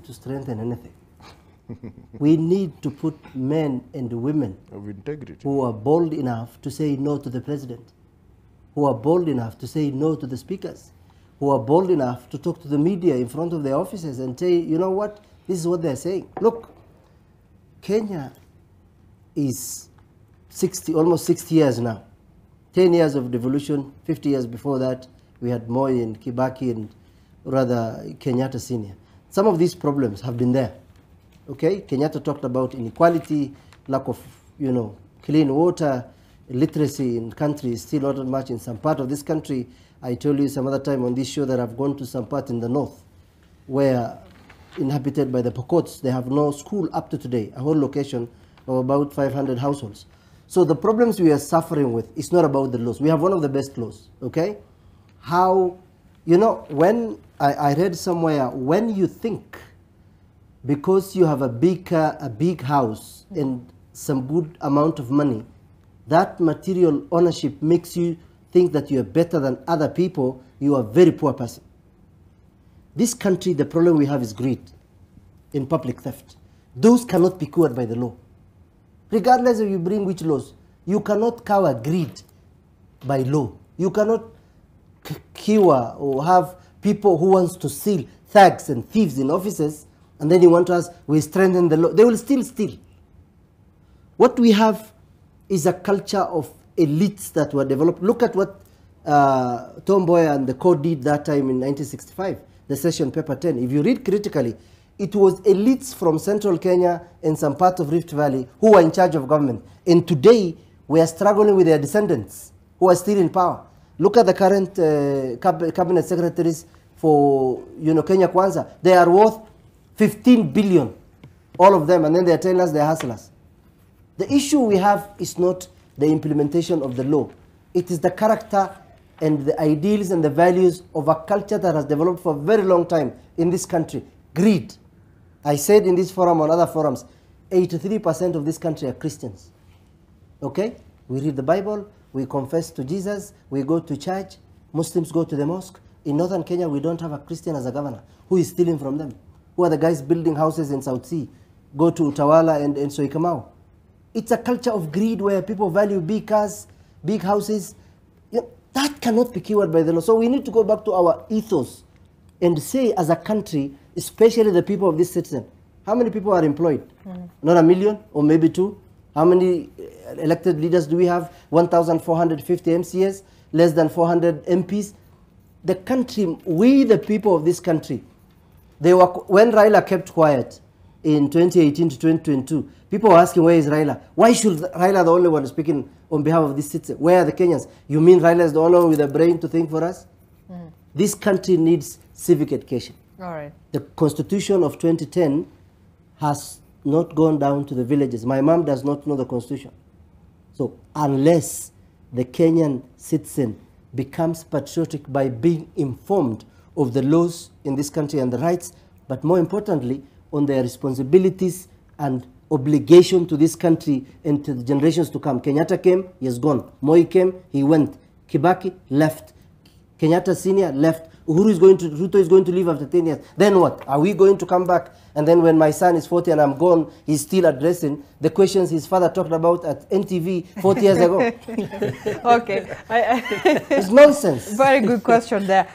to strengthen anything. We need to put men and women of integrity who are bold enough to say no to the president, who are bold enough to say no to the speakers, who are bold enough to talk to the media in front of their offices and say, you know what, this is what they're saying. Look, Kenya is almost 60 years now. 10 years of devolution, 50 years before that, we had Moi and Kibaki and rather Kenyatta Senior. Some of these problems have been there. Okay, Kenyatta talked about inequality, lack of, clean water, literacy in country is still not much in some part of this country. I told you some other time on this show that I've gone to some part in the north where inhabited by the Pokots, they have no school up to today, a whole location of about 500 households. So the problems we are suffering with is not about the laws. We have one of the best laws, okay? How, when I read somewhere, when you think because you have a big house and some good amount of money, that material ownership makes you think that you are better than other people, you are a very poor person. This country, the problem we have is greed in public theft. Those cannot be cured by the law. Regardless if you bring which laws, you cannot cover greed by law. You cannot cure or have people who wants to steal, thugs and thieves in offices, and then you want us, we strengthen the law. They will still steal. What we have is a culture of elites that were developed. Look at what Tom Mboya and the court did that time in 1965, the session paper 10. If you read critically, it was elites from central Kenya and some part of Rift Valley who were in charge of government. And today, we are struggling with their descendants who are still in power. Look at the current cabinet secretaries for Kenya Kwanza. They are worth 15 billion, all of them, and then they are telling us they are hustlers. The issue we have is not the implementation of the law. It is the character and the ideals and the values of a culture that has developed for a very long time in this country. Greed. I said in this forum or other forums, 83% of this country are Christians. Okay? We read the Bible, we confess to Jesus, we go to church, Muslims go to the mosque. In northern Kenya, we don't have a Christian as a governor. Who is stealing from them? Who are the guys building houses in South Sea? Go to Utawala and Soikamau. It's a culture of greed where people value big cars, big houses. That cannot be cured by the law. So we need to go back to our ethos and say as a country, especially the people of this citizen, how many people are employed? Not 1 million or maybe 2. How many elected leaders do we have? 1,450 MCAs, less than 400 MPs. The country, we the people of this country, when Raila kept quiet in 2018 to 2022, people were asking, where is Raila? Why should Raila the only one speaking on behalf of this citizen? Where are the Kenyans? You mean Raila is the only one with a brain to think for us? This country needs civic education. All right. The Constitution of 2010 has not gone down to the villages. My mom does not know the Constitution. So unless the Kenyan citizen becomes patriotic by being informed of the laws in this country and the rights, but more importantly, on their responsibilities and obligation to this country and to the generations to come. Kenyatta came, he is gone. Moi came, he went. Kibaki left. Kenyatta Senior left. Ruto is going to leave after 10 years. Then what? Are we going to come back? And then when my son is 40 and I'm gone, he's still addressing the questions his father talked about at NTV 40 years ago. Okay. It's nonsense. Very good question there.